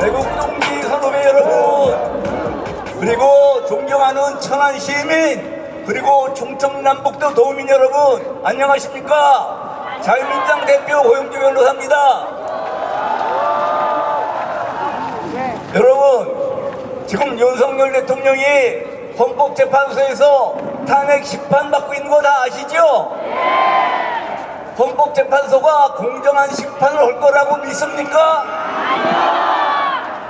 애국동지 선후배 여러분, 그리고 존경하는 천안 시민, 그리고 충청남북도 도민 여러분, 안녕하십니까? 자유민주당 대표 고영주 변호사입니다. 여러분, 지금 윤석열 대통령이 헌법재판소에서 탄핵 심판받고 있는 거 다 아시죠? 헌법재판소가 공정한 심판을 할 거라고 믿습니까?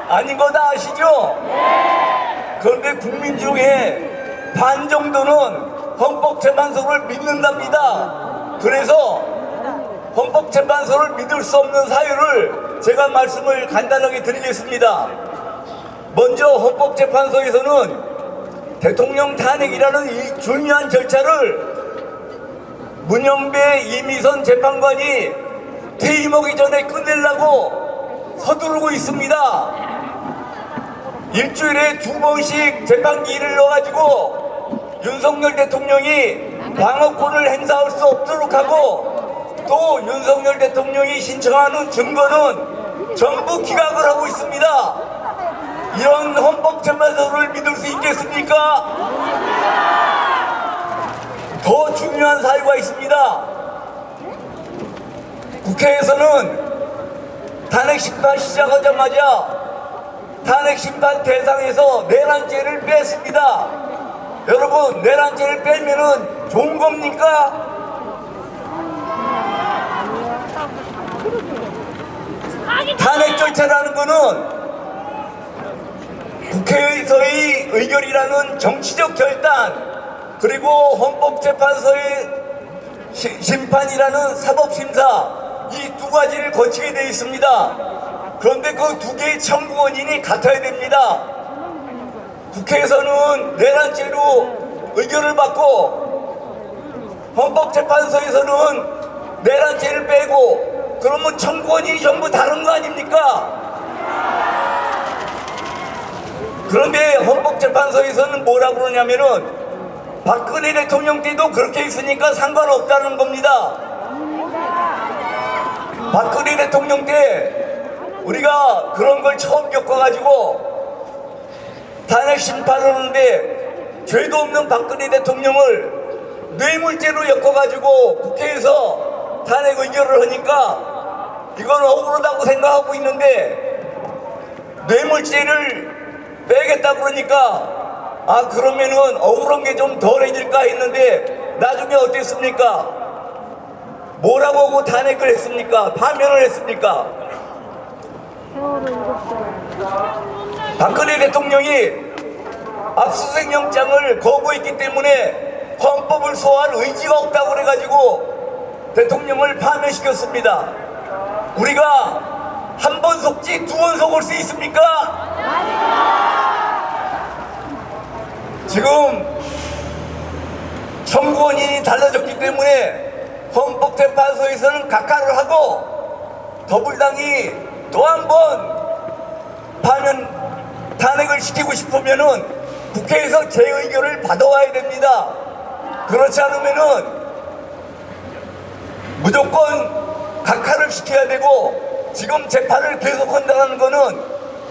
아닌 거 다 아시죠? 그런데 국민 중에 반 정도는 헌법재판소를 믿는답니다. 그래서 헌법재판소를 믿을 수 없는 사유를 제가 말씀을 간단하게 드리겠습니다. 먼저 헌법재판소에서는 대통령 탄핵이라는 이 중요한 절차를 문영배 이미선 재판관이 퇴임하기 전에 끝내려고 서두르고 있습니다. 일주일에 2번씩 재판기일을 넣어가지고 윤석열 대통령이 방어권을 행사할 수 없도록 하고, 또 윤석열 대통령이 신청하는 증거는 전부 기각을 하고 있습니다. 이런 헌법재판소를 믿을 수 있겠습니까? 더 중요한 사유가 있습니다. 국회에서는 탄핵심판 시작하자마자 탄핵심판 대상에서 내란죄를 뺐습니다. 여러분, 내란죄를 빼면은 좋은 겁니까? 탄핵 절차라는 거는 국회에서의 의결이라는 정치적 결단, 그리고 헌법재판소의 심판이라는 사법심사, 이 두 가지를 거치게 되어 있습니다. 그런데 그 두 개의 청구 원인이 같아야 됩니다. 국회에서는 내란죄로 의결을 받고 헌법재판소에서는 내란죄를 빼고, 그러면 청구 원인이 전부 다른 거 아닙니까? 그런데 헌법재판소에서는 뭐라고 그러냐면은 박근혜 대통령 때도 그렇게 있으니까 상관없다는 겁니다. 박근혜 대통령 때 우리가 그런 걸 처음 겪어가지고 탄핵 심판을 하는데 죄도 없는 박근혜 대통령을 뇌물죄로 엮어가지고 국회에서 탄핵 의결을 하니까 이건 억울하다고 생각하고 있는데, 뇌물죄를 빼겠다 그러니까 그러면은 억울한 게 좀 덜해질까 했는데 나중에 어땠습니까? 뭐라고 하고 탄핵을 했습니까? 파면을 했습니까? 박근혜 대통령이 압수수색 영장을 거부했기 때문에 헌법을 소화할 의지가 없다고 그래가지고 대통령을 파면시켰습니다. 우리가 한 번 속지 두 번 속을 수 있습니까? 지금 청구 원인이 달라졌기 때문에 헌법재판소에서는 각하를 하고, 더불당이 또 한 번 파면 탄핵을 시키고 싶으면은 국회에서 재의결을 받아와야 됩니다. 그렇지 않으면은 무조건 각하를 시켜야 되고, 지금 재판을 계속한다는 것은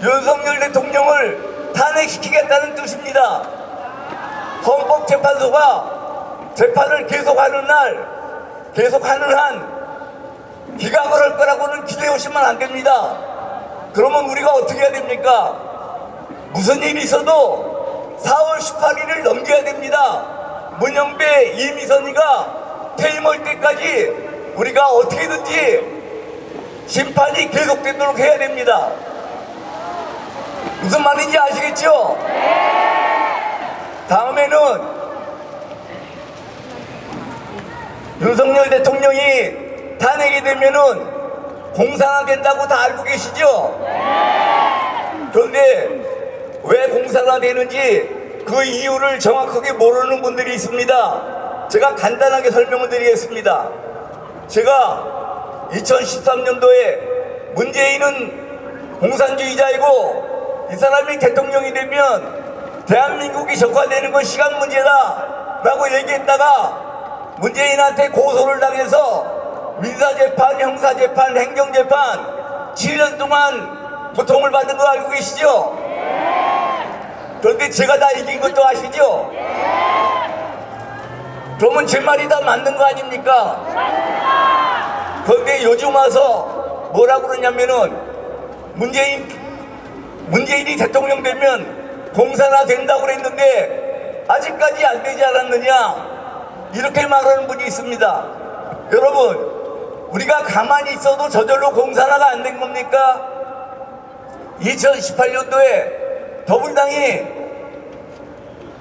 윤석열 대통령을 탄핵시키겠다는 뜻입니다. 헌법재판소가 재판을 계속하는 한 기각을 할 거라고는 기대해 오시면 안 됩니다. 그러면 우리가 어떻게 해야 됩니까? 무슨 일이 있어도 4월 18일을 넘겨야 됩니다. 문영배 이미선이가 퇴임할 때까지 우리가 어떻게든지 심판이 계속되도록 해야 됩니다. 무슨 말인지 아시겠죠? 다음에는 윤석열 대통령이 탄핵이 되면은 공사가 된다고 다 알고 계시죠? 그런데 왜 공사가 되는지 그 이유를 정확하게 모르는 분들이 있습니다. 제가 간단하게 설명을 드리겠습니다. 제가 2013년도에 문재인은 공산주의자이고 이 사람이 대통령이 되면 대한민국이 적화되는 건 시간 문제다 라고 얘기했다가 문재인한테 고소를 당해서 민사재판, 형사재판, 행정재판 7년 동안 고통을 받은 거 알고 계시죠? 그런데 제가 다 이긴 것도 아시죠? 그러면 제 말이 다 맞는 거 아닙니까? 그런데 요즘 와서 뭐라 그러냐면은 문재인이 대통령 되면 공사나 된다고 그랬는데 아직까지 안 되지 않았느냐, 이렇게 말하는 분이 있습니다. 여러분, 우리가 가만히 있어도 저절로 공사나가 안 된 겁니까? 2018년도에 더불당이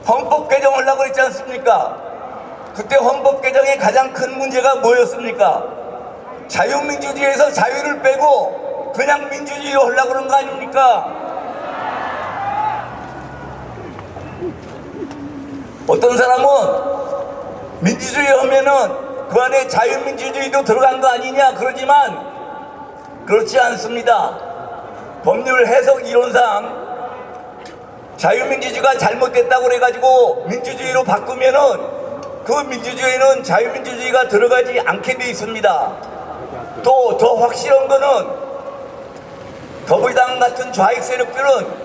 헌법 개정하려고 그랬지 않습니까? 그때 헌법 개정의 가장 큰 문제가 뭐였습니까? 자유민주주의에서 자유를 빼고 그냥 민주주의로 하려고 그런 거 아닙니까? 어떤 사람은 민주주의 하면은 그 안에 자유민주주의도 들어간 거 아니냐 그러지만 그렇지 않습니다. 법률 해석 이론상 자유민주주의가 잘못됐다고 그래가지고 민주주의로 바꾸면은 그 민주주의는 자유민주주의가 들어가지 않게 돼 있습니다. 또 더 확실한 거는 더불당 같은 좌익 세력들은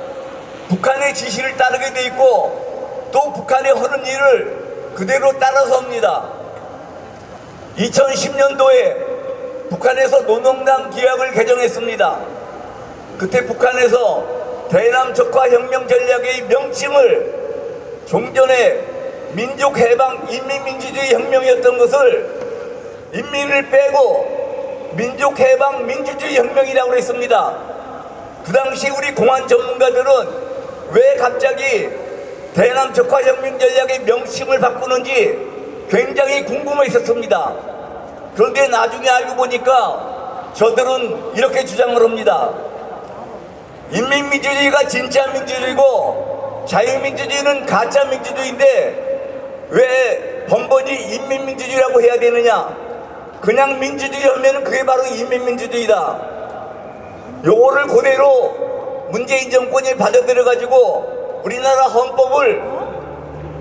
북한의 지시를 따르게 돼 있고 또 북한의 하는 일을 그대로 따라서 합니다. 2010년도에 북한에서 노동당 기약을 개정했습니다. 그때 북한에서 대남 적화혁명 전략의 명칭을 종전에 민족해방 인민민주주의 혁명이었던 것을 인민을 빼고 민족해방 민주주의 혁명이라고 했습니다. 그 당시 우리 공안 전문가들은 왜 갑자기 대남 적화혁명 전략의 명칭을 바꾸는지 굉장히 궁금했었습니다. 그런데 나중에 알고 보니까 저들은 이렇게 주장을 합니다. 인민민주주의가 진짜 민주주의고 자유민주주의는 가짜 민주주의인데 왜 번번이 인민민주주의라고 해야 되느냐? 그냥 민주주의 하면 그게 바로 인민민주주의다. 요거를 그대로 문재인 정권이 받아들여가지고 우리나라 헌법을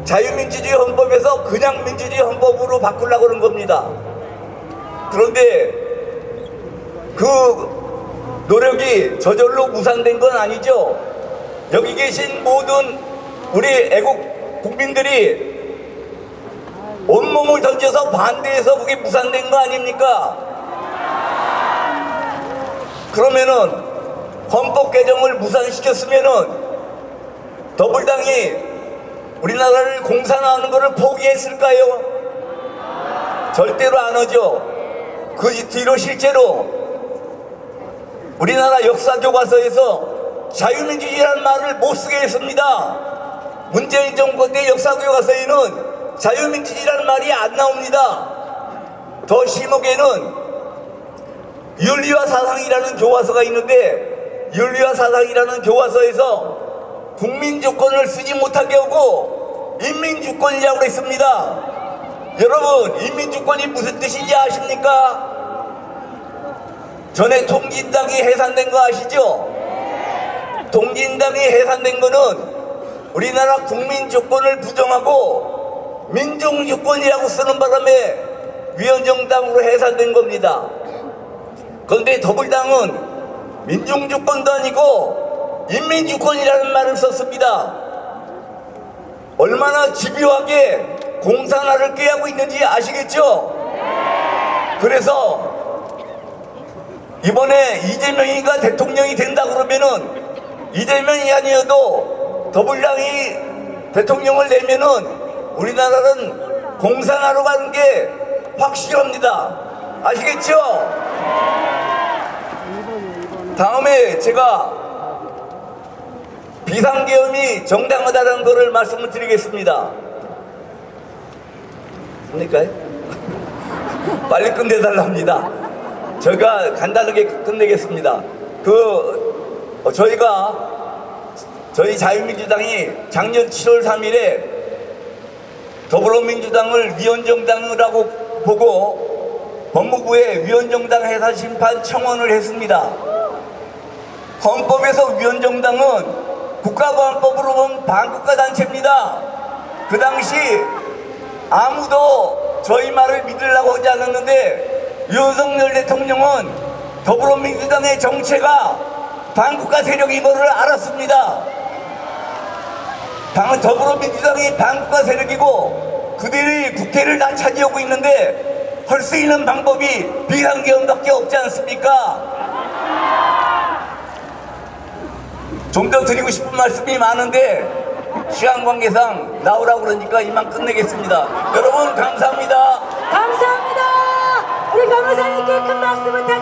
자유민주주의 헌법에서 그냥 민주주의 헌법으로 바꾸려고 그런 겁니다. 그런데 그 노력이 저절로 무산된 건 아니죠. 여기 계신 모든 우리 애국 국민들이 온몸을 던져서 반대해서 그게 무산된 거 아닙니까? 그러면은 헌법 개정을 무산시켰으면은 더불당이 우리나라를 공산화하는 것을 포기했을까요? 절대로 안 하죠. 그 뒤로 실제로 우리나라 역사 교과서에서 자유민주주의라는 말을 못 쓰게 했습니다. 문재인 정권 때 역사 교과서에는 자유민주주의라는 말이 안 나옵니다. 더 심하게는 윤리와 사상이라는 교과서가 있는데 윤리와 사상이라는 교과서에서 국민주권을 쓰지 못하게 하고 인민주권이라고 했습니다. 여러분, 인민주권이 무슨 뜻인지 아십니까? 전에 통진당이 해산된 거 아시죠? 통진당이 해산된 거는 우리나라 국민주권을 부정하고 민중주권이라고 쓰는 바람에 위원정당으로 해산된 겁니다. 그런데 더불당은 민중주권도 아니고 인민주권이라는 말을 썼습니다. 얼마나 집요하게 공산화를 꾀하고 있는지 아시겠죠? 그래서 이번에 이재명이가 대통령이 된다 그러면은 이재명이 아니어도 더불당이 대통령을 내면은 우리나라는 공산화로 가는 게 확실합니다. 아시겠죠? 다음에 제가 비상계엄이 정당하다는 것을 말씀을 드리겠습니다. 합니까? 빨리 끝내달랍니다. 저희가 간단하게 끝내겠습니다. 저희 자유민주당이 작년 7월 3일에 더불어민주당을 위헌정당이라고 보고 법무부에 위헌정당 해산 심판 청원을 했습니다. 헌법에서 위헌정당은 국가보안법으로 보면 반국가 단체입니다. 그 당시 아무도 저희 말을 믿으려고 하지 않았는데 윤석열 대통령은 더불어민주당의 정체가 반국가 세력인 것을 알았습니다. 더불어민주당이 반국가 세력이고 그들이 국회를 다 차지하고 있는데 할 수 있는 방법이 비상계엄밖에 없지 않습니까? 좀 더 드리고 싶은 말씀이 많은데 시간 관계상 나오라고 그러니까 이만 끝내겠습니다. 여러분 감사합니다. 감사합니다. 우리 변호사님께 큰 박수 부탁드립니다.